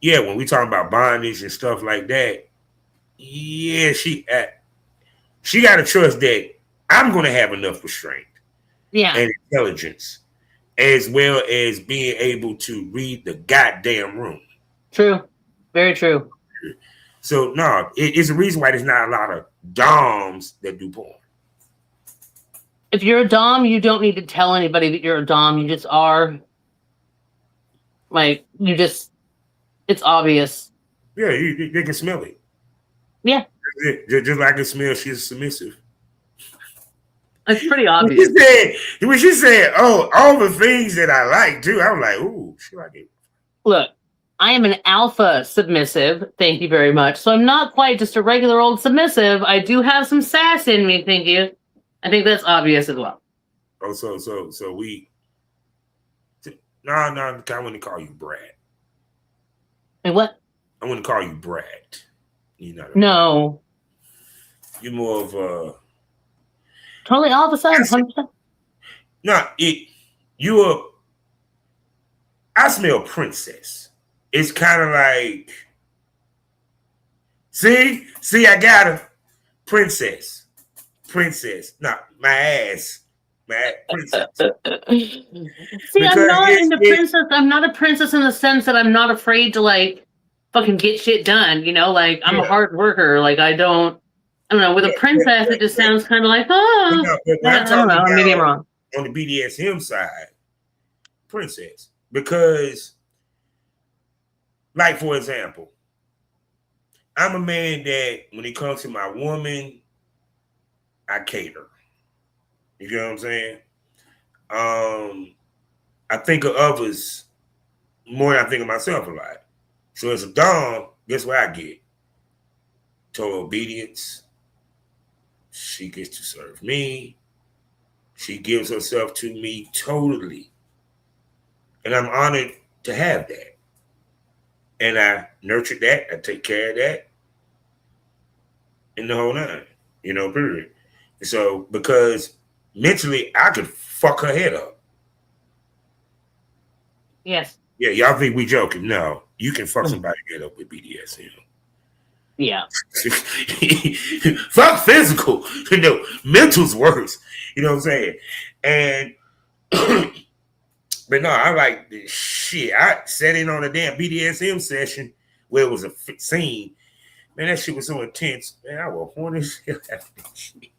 yeah, when we talk about bondage and stuff like that, yeah, she got to trust that I'm going to have enough restraint and intelligence, as well as being able to read the goddamn room. True. Very true. So, no, it's a reason why there's not a lot of doms that do porn. If you're a dom, you don't need to tell anybody that you're a dom. You just are. Like, it's obvious. Yeah, they can smell it. Yeah. Just like I can smell she's submissive. It's pretty obvious. When she said, oh, all the things that I like, too, I was like, ooh, she like it. Look, I am an alpha submissive. Thank you very much. So I'm not quite just a regular old submissive. I do have some sass in me, thank you. I think that's obvious as well. Oh, so we... No, I wouldn't call you Brad. And what? I wouldn't call you Brad. You know. No. You're more of a... Totally all of a sudden, 100%. No, you are. I smell princess. It's kind of like, see, I got her, princess. Not my ass, princess. See, I'm Because not into princess. I'm not a princess in the sense that I'm not afraid to like fucking get shit done. You know, like I'm a hard worker. Like I don't know. With a princess, it just sounds kind of like, oh, but when I I'm don't talking know. Maybe I'm about wrong. on the BDSM side, princess. Because, like for example, I'm a man that when it comes to my woman, I cater. You get what I'm saying? I think of others more than I think of myself a lot. So as a dom, guess what I get? Total obedience. She gets to serve me. She gives herself to me totally. And I'm honored to have that. And I nurture that. I take care of that. In the whole nine. Period. So because mentally I could fuck her head up. Yes. Yeah, y'all think we joking? No, you can fuck somebody head up with BDSM. Yeah. Fuck physical. Mental's worse. You know what I'm saying? And but no, I like this shit. I sat in on a damn BDSM session where it was a scene. Man, that shit was so intense. Man, I was horny as hell after that shit.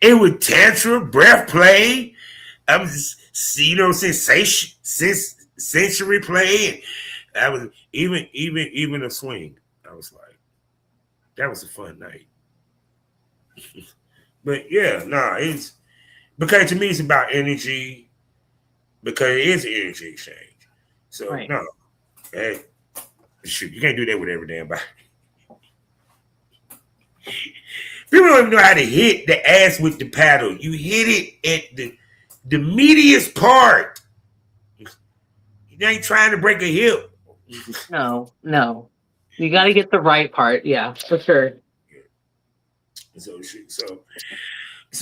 It was tantrum, breath play. I was sensation, sensory play. I was even a swing. I was like, that was a fun night. But yeah, it's because to me it's about energy, because it is an energy exchange. So Right. no, hey, shoot, you can't do that with every damn body. People don't even know how to hit the ass with the paddle. You hit it at the meatiest part. You ain't trying to break a hip. No. You got to get the right part. Yeah, for sure. So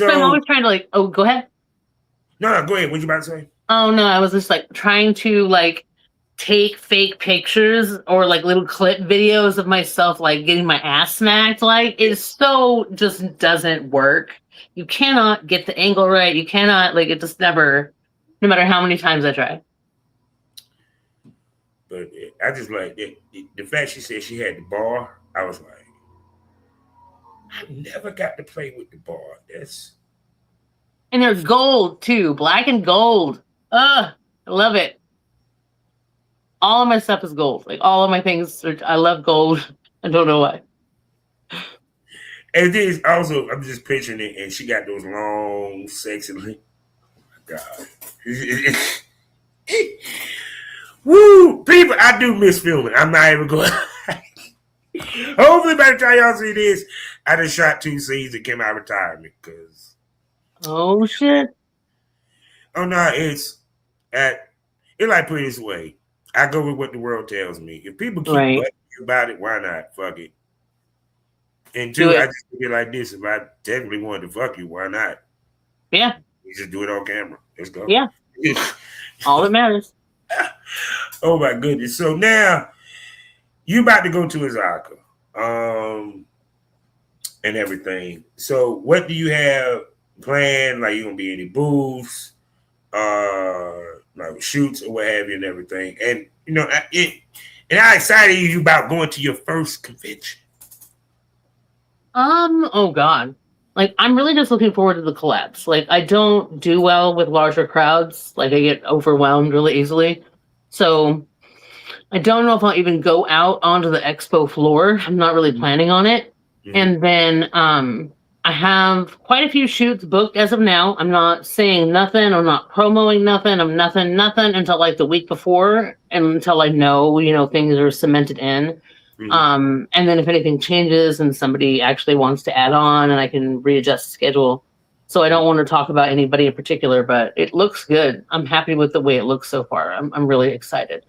I'm always trying to like. Oh, go ahead. No, go ahead. What you about to say? Oh no, I was just like trying to like take fake pictures or like little clip videos of myself like getting my ass smacked. Like it so just doesn't work. You cannot get the angle right. You cannot like it just never. No matter how many times I try. But I just like the fact she said she had the bar. I was like, I never got to play with the bar. And there's gold too, black and gold. I love it. All of my stuff is gold. Like all of my things, I love gold. I don't know why. And then also, I'm just picturing it, and she got those long, sexy. Oh my God. Woo! People, I do miss filming. I'm not even going. Hopefully, by the time y'all see this, I just shot 2 scenes and came out of retirement. Cause oh shit! Oh no, it's like put it this way. I go with what the world tells me. If people keep butting me about it, why not? Fuck it. And 2, I just be like this. If I technically wanted to fuck you, why not? Yeah. You just do it on camera. Let's go. Yeah. All that matters. Oh my goodness. So now you about to go to Exxxotica, and everything. So what do you have planned? Like you gonna be any booths, like shoots or what have you and everything. And how excited are you about going to your first convention? Oh God. Like I'm really just looking forward to the collabs. Like I don't do well with larger crowds. Like I get overwhelmed really easily. So I don't know if I'll even go out onto the expo floor. I'm not really planning on it. Mm-hmm. And then I have quite a few shoots booked as of now. I'm not saying nothing. I'm not promoting nothing. I'm nothing until like the week before and until I know, things are cemented in. Mm-hmm. And then if anything changes and somebody actually wants to add on and I can readjust the schedule. So I don't want to talk about anybody in particular, but it looks good. I'm happy with the way it looks so far. I'm really excited.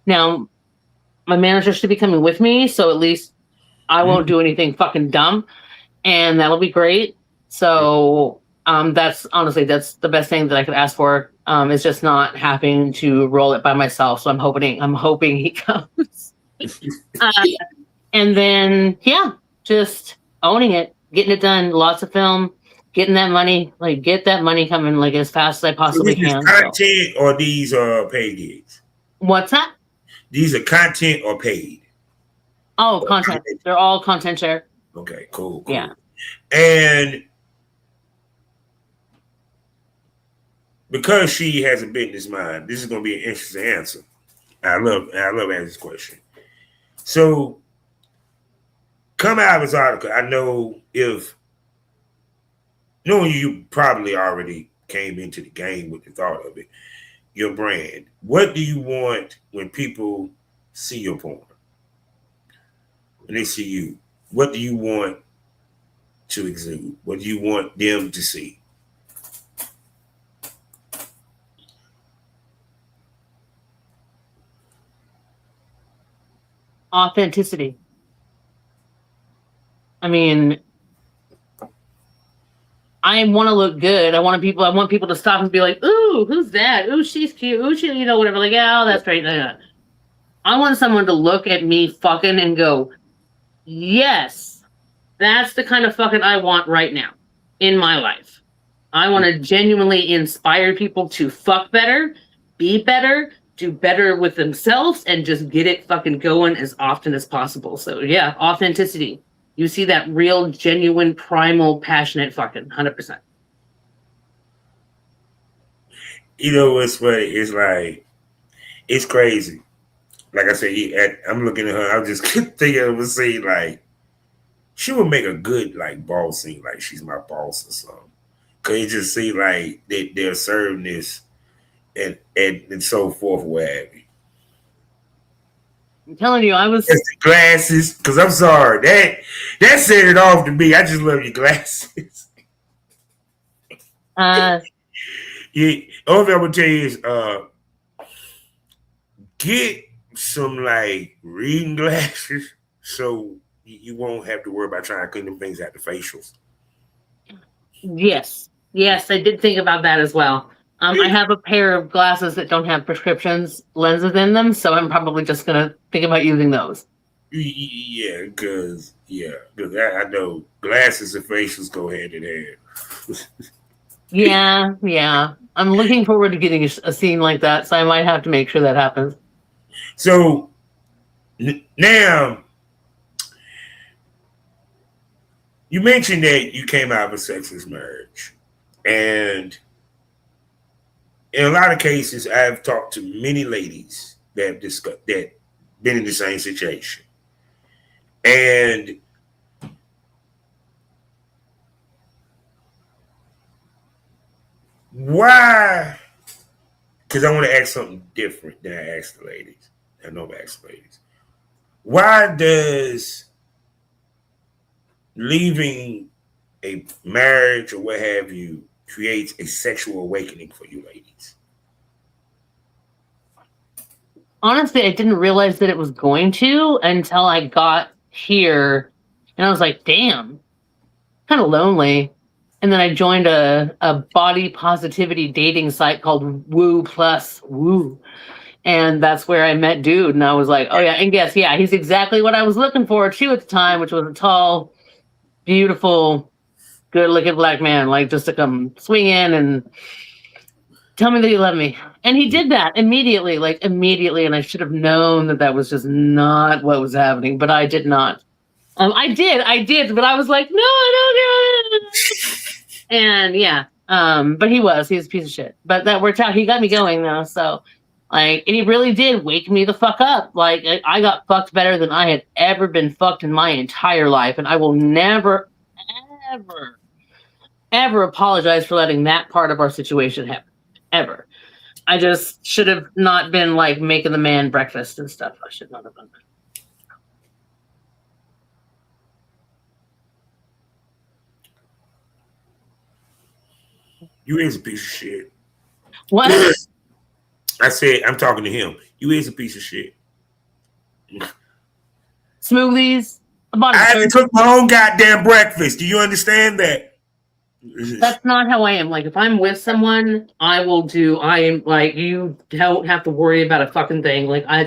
Now, my manager should be coming with me, so at least I won't do anything fucking dumb, and that'll be great. So That's honestly, that's the best thing that I could ask for. It's just not having to roll it by myself. So I'm hoping he comes. uh, and then, yeah, just owning it, getting it done. Lots of film, getting that money, like get that money coming like as fast as I So possibly this is can. content or these are paid gigs? What's that? These are content or paid? Oh, content. They're all content share. Okay, cool. Yeah. And because she has a business mind, this is going to be an interesting answer. I love asking this question. So, come out of this article, I know if knowing you probably already came into the game with the thought of it, your brand. What do you want when people see your porn? When they see you, what do you want to exude? What do you want them to see? Authenticity. I mean, I want to look good. I want people to stop and be like, "Ooh, who's that? Ooh, she's cute. Ooh, she, whatever." Like, yeah, oh, that's right. I want someone to look at me fucking and go, "Yes, that's the kind of fucking I want right now in my life." I want to genuinely inspire people to fuck better, be better, do better with themselves, and just get it fucking going as often as possible. So yeah, authenticity. You see that real, genuine, primal, passionate fucking 100%. You know what's funny? It's like, it's crazy. Like I said, I'm looking at her. I'm just thinking of a scene like, she would make a good like boss scene, like she's my boss or something. Cause it just seems like they're serving this and so forth, what have you. I'm telling you, I was. It's the glasses, because I'm sorry. That set it off to me. I just love your glasses. Yeah, only thing I'm gonna tell you is get some like reading glasses so you won't have to worry about trying to clean them things out the facials. Yes, I did think about that as well. I have a pair of glasses that don't have prescriptions lenses in them, so I'm probably just gonna think about using those. Yeah, because I know glasses and facials go hand in hand. Yeah. I'm looking forward to getting a scene like that, so I might have to make sure that happens. So now, you mentioned that you came out of a sexless marriage, and in a lot of cases, I've talked to many ladies that have discussed that been in the same situation, and why? Because I want to ask something different than I asked the ladies. I know I asked the ladies. Why does leaving a marriage or what have you creates a sexual awakening for you ladies? Honestly, I didn't realize that it was going to until I got here, and I was like, damn, kind of lonely. And then I joined a body positivity dating site called Woo Plus Woo. And that's where I met Dude. And I was like, oh yeah, and guess, yeah, he's exactly what I was looking for too at the time, which was a tall, beautiful, good-looking black man, like just to come swing in and tell me that he loved me. And he did that immediately, and I should have known that that was just not what was happening, but I did not. I did, but I was like, no, I don't get it. And yeah, but he's a piece of shit. But that worked out. He got me going though, so like, and he really did wake me the fuck up. Like, I got fucked better than I had ever been fucked in my entire life, and I will never, ever apologize for letting that part of our situation happen. Ever. I just should have not been like making the man breakfast and stuff. I should not have done that. You is a piece of shit. What? I said, I'm talking to him. You is a piece of shit. Smoothies. I haven't cooked my own goddamn breakfast. Do you understand that? That's not how I am. Like, if I'm with someone, I am like, you don't have to worry about a fucking thing. Like, I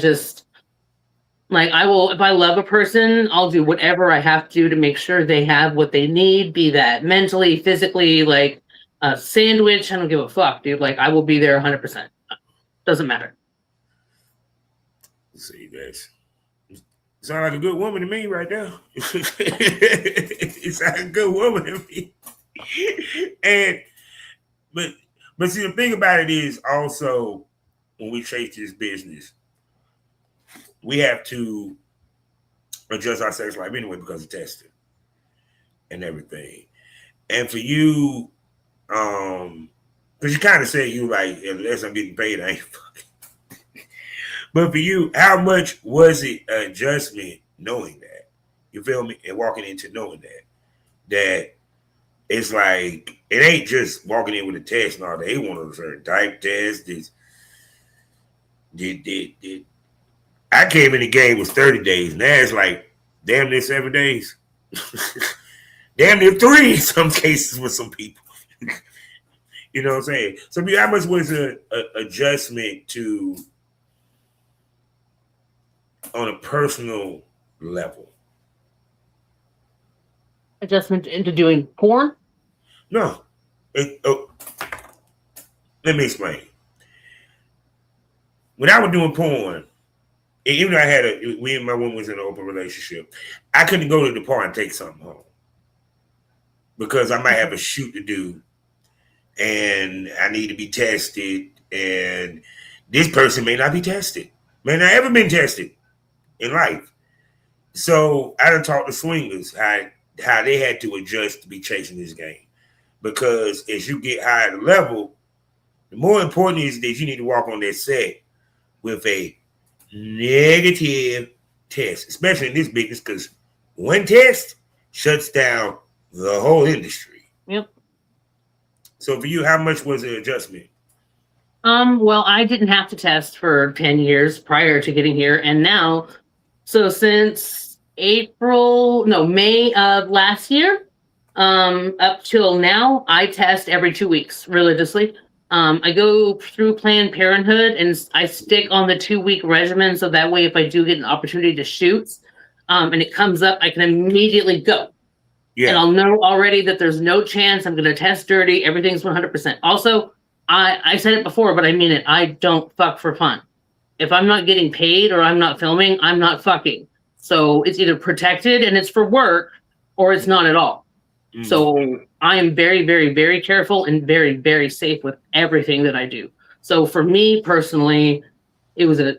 will, if I love a person, I'll do whatever I have to make sure they have what they need, be that mentally, physically, like a sandwich. I don't give a fuck, dude. Like, I will be there 100%. Doesn't matter. See, guys. Sound like a good woman to me right now. You sound like a good woman to me. And but see, the thing about it is also when we chase this business, we have to adjust our sex life anyway because of testing and everything. And for you, because you kind of said you like, unless I'm getting paid, I ain't fucking. But for you, how much was it an adjustment knowing that? You feel me? And walking into knowing that it's like, it ain't just walking in with a test and all that. They want a certain type test. I came in the game was 30 days. Now it's like damn near 7 days. Damn near 3 in some cases with some people. You know what I'm saying? So how much was an adjustment to on a personal level? Adjustment into doing porn? No. Let me explain. When I was doing porn, even though we and my woman was in an open relationship, I couldn't go to the bar and take something home because I might have a shoot to do and I need to be tested, and this person may not be tested, may not ever been tested in life. So I done talked to swingers how they had to adjust to be chasing this game, because as you get higher the level, the more important is that you need to walk on that set with a negative test, especially in this business, because one test shuts down the whole industry. Yep. So for you, how much was the adjustment? Well, I didn't have to test for 10 years prior to getting here, and now, so since May of last year, up till now, I test every 2 weeks religiously. I go through Planned Parenthood and I stick on the 2-week regimen, so that way if I do get an opportunity to shoot, and it comes up, I can immediately go. Yeah. And I'll know already that there's no chance I'm going to test dirty. Everything's 100%. Also, I said it before, but I mean it. I don't fuck for fun. If I'm not getting paid or I'm not filming, I'm not fucking. So it's either protected and it's for work, or it's not at all. Mm-hmm. So I am very, very, very careful and very, very safe with everything that I do. So for me personally, it was a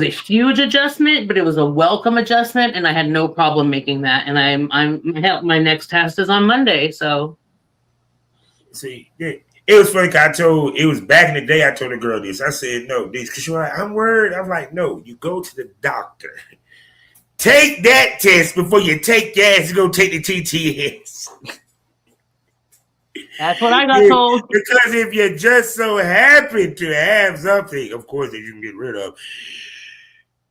huge adjustment, but it was a welcome adjustment, and I had no problem making that. And my next test is on Monday. So see, it was funny. It was back in the day. I told a girl this. I said no, this because you're like, I'm worried. I'm like, no, you go to the doctor. Take that test before you take your ass to go take the TTS. That's what I got told. Because if you just so happen to have something, of course, that you can get rid of,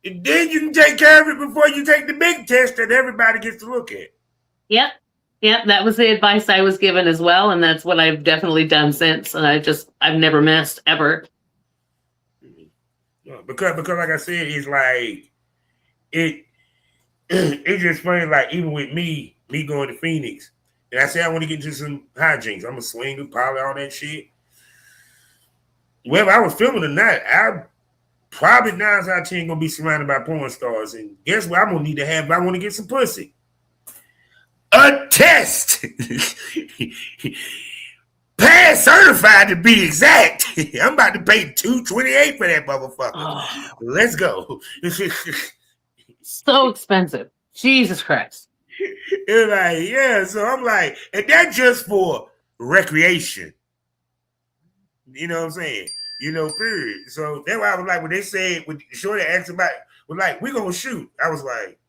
and then you can take care of it before you take the big test that everybody gets to look at. Yep. Yep. That was the advice I was given as well. And that's what I've definitely done since. And I've never missed ever. Because like I said, it's like, it's just funny, like even with me going to Phoenix, and I say I want to get into some hijinks. I'm a swinger, poly, all that shit. Whether I was filming or not, I probably 9 out of 10 gonna be surrounded by porn stars. And guess what I'm gonna need to have if I want to get some pussy? A test. Pass certified to be exact. I'm about to pay $228 for that motherfucker. Oh. Let's go. So expensive. Jesus Christ. It's like, yeah, so I'm like, and that's just for recreation. You know what I'm saying? You know, period. So that's why I was like, when they said, when Shorty asked about, was like, we're going to shoot. I was like,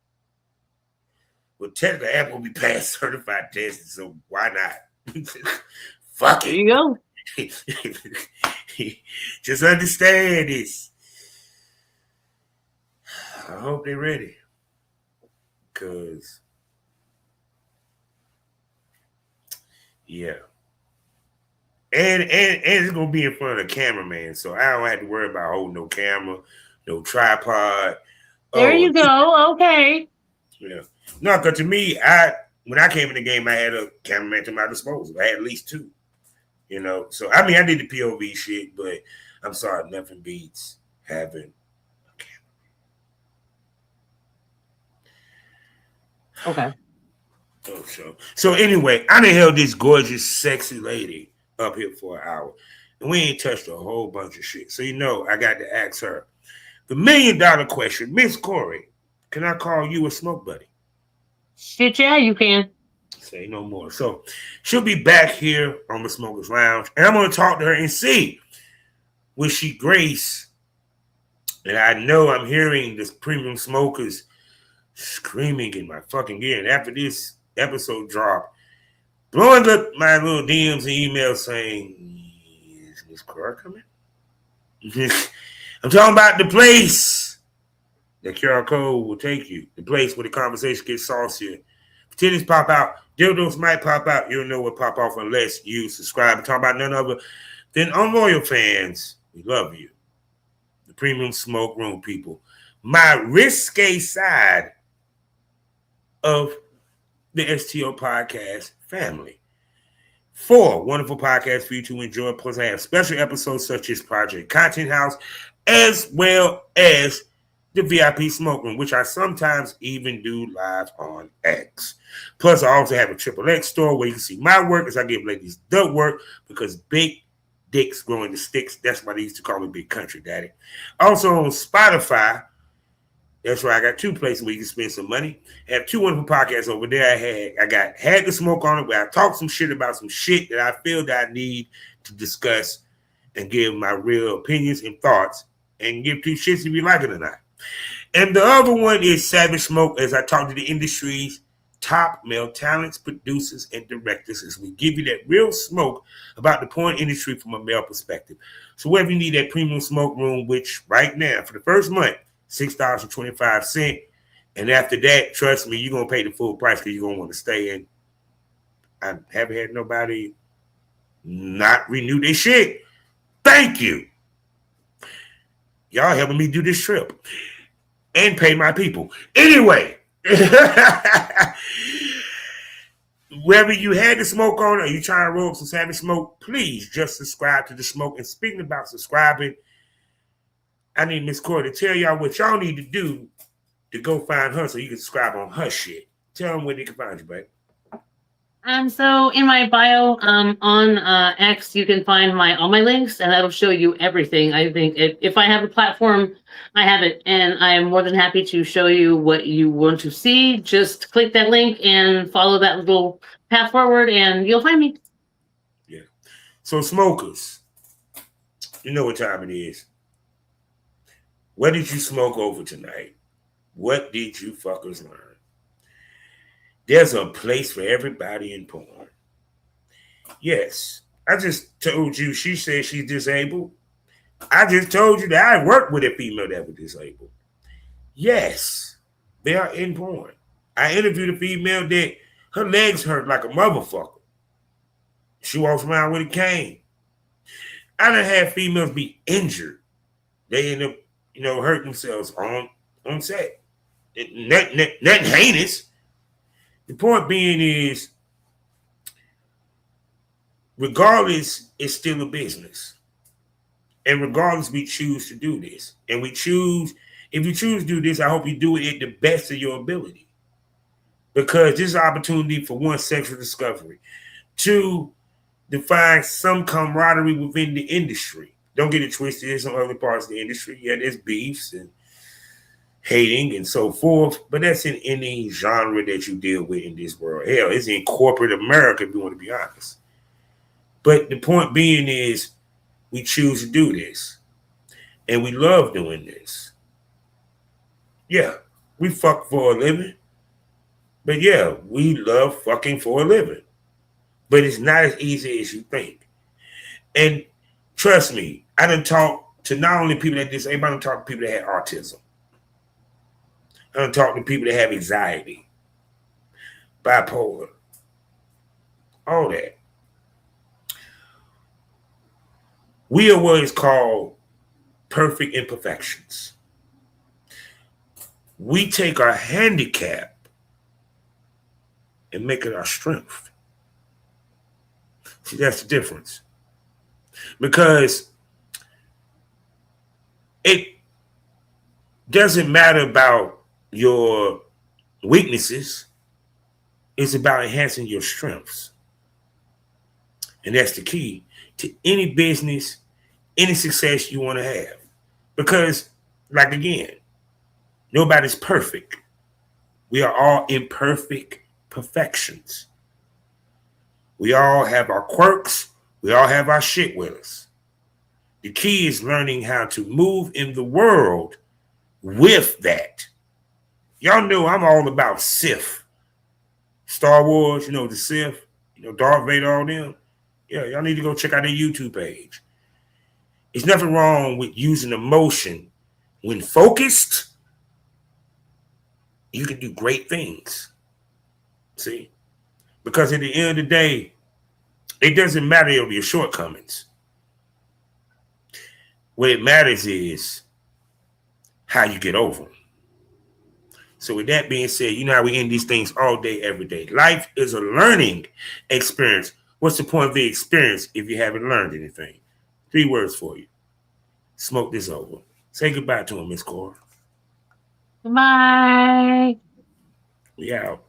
well, technically, app will be past certified testing, so why not? Fuck it. There you go. Just understand this. I hope they're ready. Because Yeah. And it's gonna be in front of the cameraman, so I don't have to worry about holding no camera, no tripod. There Oh, you go. Okay. yeah. No, because to me, when I came in the game, I had a cameraman to my disposal. I had at least two. So I mean, I did the POV shit, but I'm sorry, nothing beats having a Okay. camera. Oh, so anyway, I done held this gorgeous, sexy lady up here for an hour, and we ain't touched a whole bunch of shit. So I got to ask her the $1,000,000 question, Miss Cori. Can I call you a smoke buddy? Shit, yeah, you can. Say no more. So she'll be back here on the Smokers Lounge, and I'm going to talk to her and see will she grace. And I know I'm hearing this premium smokers screaming in my fucking ear. And after this episode drop, blowing up my little DMs and emails saying, "Is Miss Cori coming?" I'm talking about the place. The QR code will take you. The place where the conversation gets saucier. Titties pop out. Dildos might pop out. You don't know what pop off unless you subscribe. I'm talking about none other than Unloyal fans. We love you. The Premium Smoke Room people. My risque side of the STO podcast family. 4 wonderful podcasts for you to enjoy. Plus, I have special episodes such as Project Content House, as well as the VIP Smoke Room, which I sometimes even do live on X. Plus, I also have a XXX store where you can see my work as I give ladies the work because big dicks growing the sticks. That's why they used to call me Big Country Daddy. Also on Spotify. That's right. I got 2 places where you can spend some money. I have 2 wonderful podcasts over there. I had the smoke on it where I talk some shit about some shit that I feel that I need to discuss and give my real opinions and thoughts and give 2 shits if you like it or not. And the other one is Savage Smoke, as I talk to the industry's top male talents, producers, and directors as we give you that real smoke about the porn industry from a male perspective. So wherever you need that premium smoke room, which right now, for the first month, $6.25. And after that, trust me, you're going to pay the full price because you're going to want to stay in. I haven't had nobody not renew their shit. Thank you. Y'all helping me do this trip and pay my people. Anyway, whether you had the smoke on or you trying to roll up some Savage Smoke, please just subscribe to the smoke. And speaking about subscribing, I need Miss Cori to tell y'all what y'all need to do to go find her so you can subscribe on her shit. Tell them where they can find you, babe. So in my bio on X, you can find all my links, and that'll show you everything. I think if I have a platform, I have it, and I am more than happy to show you what you want to see. Just click that link and follow that little path forward, and you'll find me. Yeah. So smokers, you know what time it is. What did you smoke over tonight? What did you fuckers learn? There's a place for everybody in porn. Yes, I just told you she said she's disabled. I just told you that I worked with a female that was disabled. Yes, they are in porn. I interviewed a female that her legs hurt like a motherfucker. She walks around with a cane. I done had females be injured. They end up, hurting themselves on set. Nothing heinous. The point being is, regardless, it's still a business. And regardless, we choose to do this. And if you choose to do this, I hope you do it at the best of your ability. Because this is an opportunity for 1, sexual discovery. 2, to find some camaraderie within the industry. Don't get it twisted. There's some other parts of the industry. Yeah, there's beefs and hating and so forth, but that's in any genre that you deal with in this world. Hell, it's in corporate America, if you want to be honest. But the point being is, we choose to do this, and we love doing this. Yeah, we fuck for a living, but yeah, we love fucking for a living. But it's not as easy as you think. And trust me, I done talk to not only people that disabled, I done talk to people that had autism. I'm talking to people that have anxiety, bipolar, all that. We are what is called perfect imperfections. We take our handicap and make it our strength. See, that's the difference. Because it doesn't matter about your weaknesses. It's about enhancing your strengths. And that's the key to any business, any success you want to have. Because, like again, nobody's perfect. We are all imperfect perfections. We all have our quirks. We all have our shit with us. The key is learning how to move in the world with that. Y'all know I'm all about Sith. Star Wars, the Sith, Darth Vader, all them. Yeah, y'all need to go check out their YouTube page. There's nothing wrong with using emotion. When focused, you can do great things. See? Because at the end of the day, it doesn't matter of your shortcomings. What it matters is how you get over them. So with that being said, you know how we end these things all day, every day. Life is a learning experience. What's the point of the experience if you haven't learned anything? 3 words for you. Smoke this over. Say goodbye to him, Miss Cori. Bye. We out.